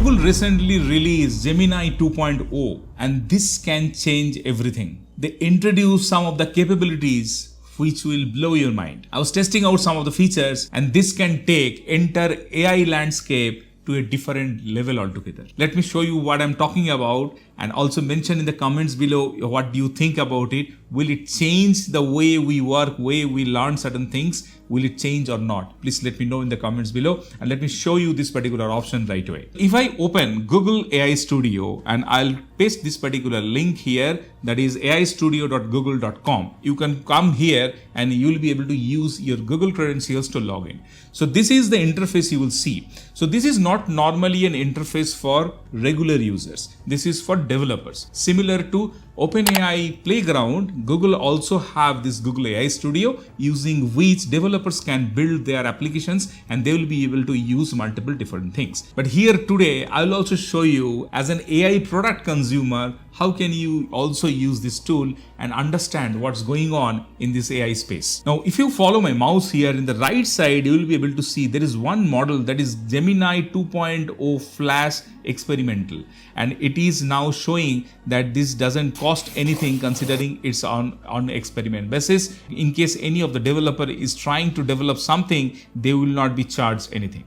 Google recently released Gemini 2.0 and this can change everything. They introduced some of the capabilities which will blow your mind. I was testing out some of the features and this can take entire AI landscape to a different level altogether. Let me show you what I'm talking about and also mention in the comments below what do you think about it. Will it change the way we work, way we learn certain things? Will it change or not? Please let me know in the comments below and let me show you this particular option right away. If I open Google AI Studio and I'll paste this particular link here, that is aistudio.google.com. You can come here and you'll be able to use your Google credentials to log in. So this is the interface you will see. So this is not normally an interface for regular users. This is for developers. Similar to OpenAI Playground, Google also have this Google AI Studio using which developers can build their applications and they will be able to use multiple different things. But here today, I will also show you as an AI product consumer, how can you also use this tool and understand what's going on in this AI space. Now, if you follow my mouse here in the right side, you will be able to see there is one model that is Gemini 2.0 Flash Experimental. And it is now showing that this doesn't cost anything considering it's on experiment basis. In case any of the developer is trying to develop something, they will not be charged anything.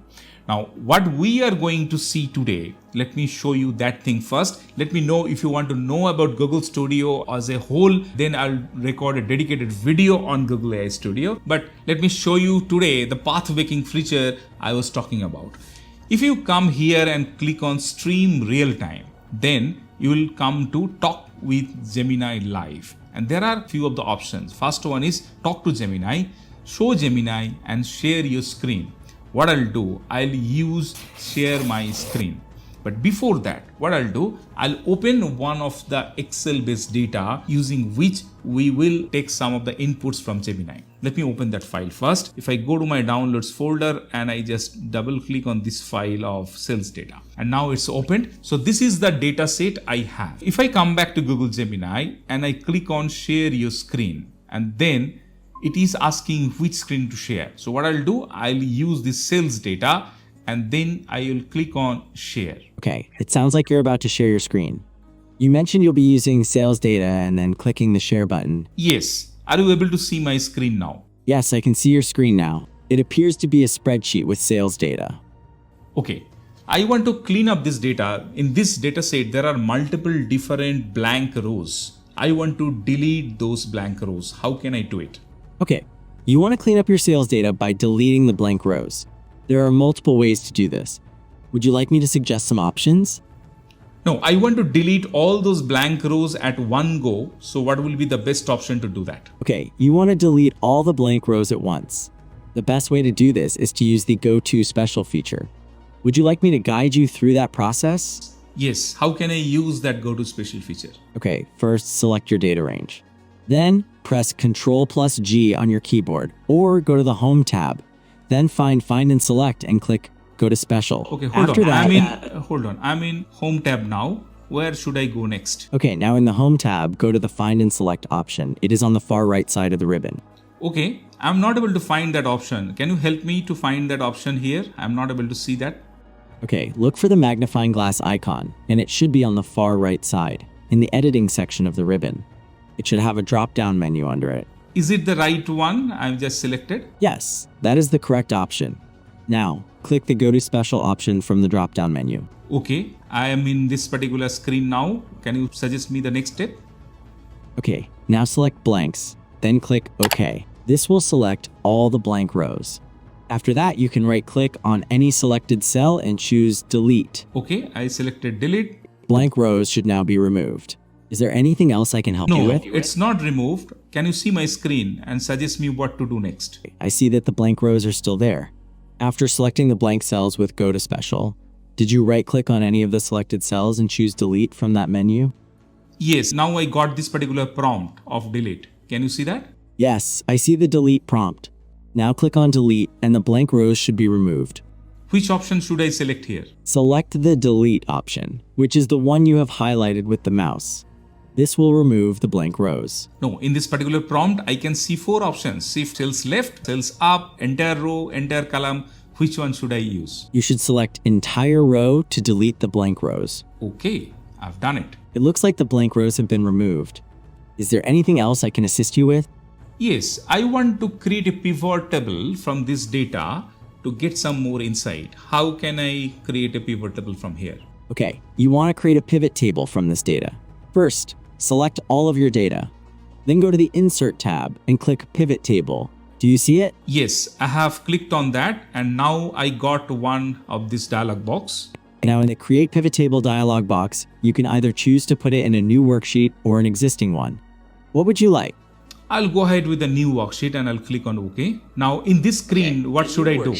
Now, what we are going to see today, let me show you that thing first. Let me know if you want to know about Google Studio as a whole, then I'll record a dedicated video on Google AI Studio. But let me show you today the path-breaking feature I was talking about. If you come here and click on Stream Real Time, then you will come to Talk with Gemini Live. And there are few of the options. First one is Talk to Gemini, Show Gemini and Share Your Screen. What I'll do, I'll use share my screen. But before that, what I'll do, I'll open one of the Excel based data using which we will take some of the inputs from Gemini. Let me open that file first. If I go to my downloads folder and I just double click on this file of sales data and now it's opened. So this is the data set I have. If I come back to Google Gemini and I click on share your screen and then it is asking which screen to share. So what I'll do, I'll use this sales data and then I will click on share. Okay, it sounds like you're about to share your screen. You mentioned you'll be using sales data and then clicking the share button. Yes. Are you able to see my screen now? Yes, I can see your screen now. It appears to be a spreadsheet with sales data. Okay. I want to clean up this data. In this data set, there are multiple different blank rows. I want to delete those blank rows. How can I do it? Okay, you want to clean up your sales data by deleting the blank rows. There are multiple ways to do this. Would you like me to suggest some options? No, I want to delete all those blank rows at one go. So what will be the best option to do that? Okay, you want to delete all the blank rows at once. The best way to do this is to use the Go To Special feature. Would you like me to guide you through that process? Yes, how can I use that Go To Special feature? Okay, first select your data range. Then press Ctrl+G on your keyboard or go to the Home tab. Then find and Select and click Go to Special. Okay, hold on. I'm in Home tab now. Where should I go next? Okay, now in the Home tab, go to the Find and Select option. It is on the far right side of the ribbon. Okay, I'm not able to find that option. Can you help me to find that option here? I'm not able to see that. Okay, look for the magnifying glass icon, and it should be on the far right side, in the editing section of the ribbon. It should have a drop-down menu under it. Is it the right one I've just selected? Yes, that is the correct option. Now, click the Go to Special option from the drop-down menu. Okay, I am in this particular screen now. Can you suggest me the next step? Okay, now select blanks, then click OK. This will select all the blank rows. After that, you can right-click on any selected cell and choose Delete. Okay, I selected Delete. Blank rows should now be removed. Is there anything else I can help you with? No, it's not removed. Can you see my screen and suggest me what to do next? I see that the blank rows are still there. After selecting the blank cells with Go to Special, did you right-click on any of the selected cells and choose Delete from that menu? Yes, now I got this particular prompt of delete. Can you see that? Yes, I see the Delete prompt. Now click on Delete and the blank rows should be removed. Which option should I select here? Select the Delete option, which is the one you have highlighted with the mouse. This will remove the blank rows. No, in this particular prompt, I can see 4 options. Shift cells left, cells up, entire row, entire column. Which one should I use? You should select entire row to delete the blank rows. Okay, I've done it. It looks like the blank rows have been removed. Is there anything else I can assist you with? Yes, I want to create a pivot table from this data to get some more insight. How can I create a pivot table from here? Okay, you want to create a pivot table from this data. First, select all of your data. Then go to the Insert tab and click Pivot Table. Do you see it? Yes, I have clicked on that and now I got one of this dialog box. Now in the Create Pivot Table dialog box, you can either choose to put it in a new worksheet or an existing one. What would you like? I'll go ahead with the new worksheet and I'll click on OK. Now in this screen, what should I do?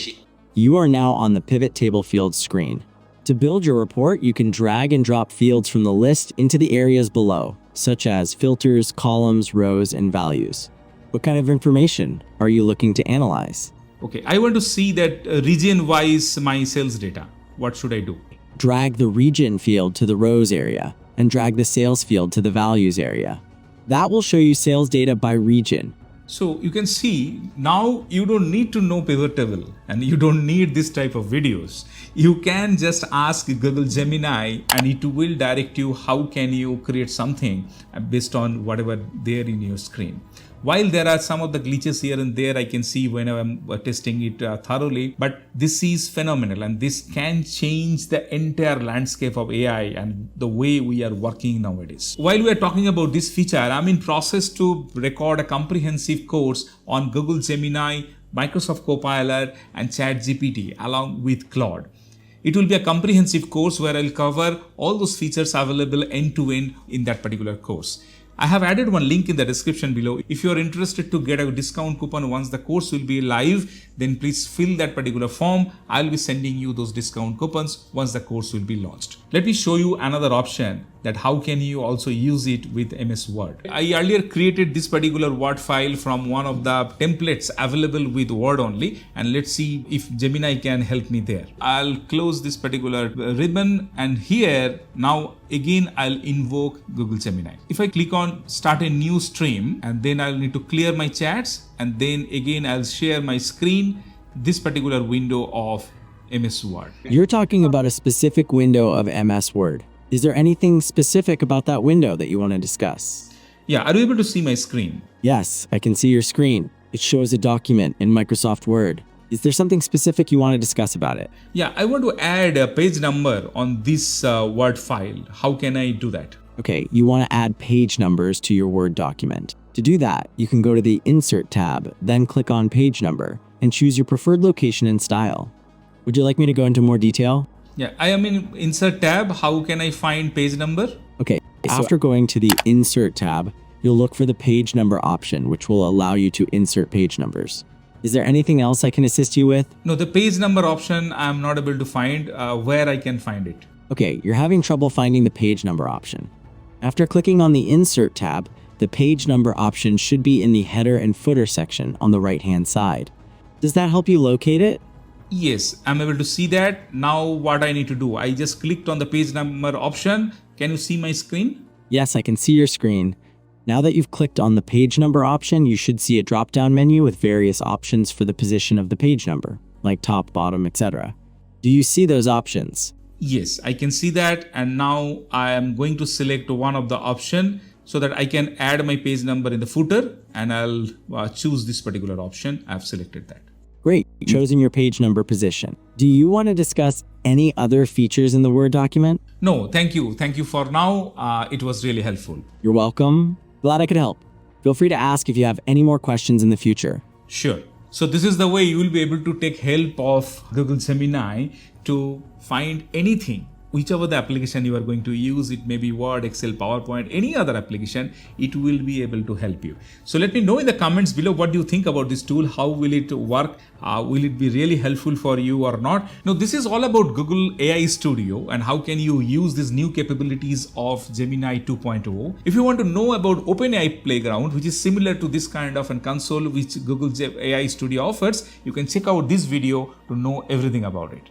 You are now on the Pivot Table Fields screen. To build your report, you can drag and drop fields from the list into the areas below, such as filters, columns, rows, and values. What kind of information are you looking to analyze? Okay, I want to see that region-wise my sales data. What should I do? Drag the region field to the rows area and drag the sales field to the values area. That will show you sales data by region. So you can see now you don't need to know pivot table and you don't need this type of videos. You can just ask Google Gemini and it will direct you how can you create something based on whatever there in your screen. While there are some of the glitches here and there I can see when I'm testing it thoroughly, but this is phenomenal and this can change the entire landscape of AI and the way we are working nowadays. While we are talking about this feature, I'm in process to record a comprehensive course on Google Gemini, Microsoft Copilot and ChatGPT along with Claude. It will be a comprehensive course where I'll cover all those features available end to end in that particular course. I have added one link in the description below. If you are interested to get a discount coupon once the course will be live, then please fill that particular form. I'll be sending you those discount coupons once the course will be launched. Let me show you another option that how can you also use it with MS Word. I earlier created this particular Word file from one of the templates available with Word only, and let's see if Gemini can help me there. I'll close this particular ribbon and here now again I'll invoke Google Gemini. If I click on start a new stream and then I'll need to clear my chats and then again I'll share my screen, this particular window of MS Word. You're talking about a specific window of MS Word. Is there anything specific about that window that you want to discuss? Yeah, are you able to see my screen? Yes, I can see your screen. It shows a document in Microsoft Word. Is there something specific you want to discuss about it? Yeah, I want to add a page number on this Word file. How can I do that? Okay, you want to add page numbers to your Word document. To do that, you can go to the Insert tab, then click on Page Number, and choose your preferred location and style. Would you like me to go into more detail? Yeah, I am in Insert tab. How can I find page number? Okay, after going to the Insert tab, you'll look for the Page Number option, which will allow you to insert page numbers. Is there anything else I can assist you with? No, the page number option I'm not able to find. Where I can find it? Okay, you're having trouble finding the Page Number option. After clicking on the Insert tab, the Page Number option should be in the Header and Footer section on the right-hand side. Does that help you locate it? Yes, I'm able to see that. Now what I need to do? I just clicked on the page number option. Can you see my screen? Yes, I can see your screen. Now that you've clicked on the Page Number option, you should see a drop-down menu with various options for the position of the page number, like top, bottom, etc. Do you see those options? Yes, I can see that, and now I am going to select one of the option so that I can add my page number in the footer, and I'll choose this particular option. I've selected that. Great, you've chosen your page number position. Do you want to discuss any other features in the Word document? No, thank you. Thank you for now. It was really helpful. You're welcome. Glad I could help. Feel free to ask if you have any more questions in the future. Sure. So this is the way you will be able to take help of Google Gemini to find anything. Whichever the application you are going to use, it may be Word, Excel, PowerPoint, any other application, it will be able to help you. So let me know in the comments below what do you think about this tool, how will it work, will it be really helpful for you or not. Now this is all about Google AI Studio and how can you use these new capabilities of Gemini 2.0. If you want to know about OpenAI Playground, which is similar to this kind of a console which Google AI Studio offers, you can check out this video to know everything about it.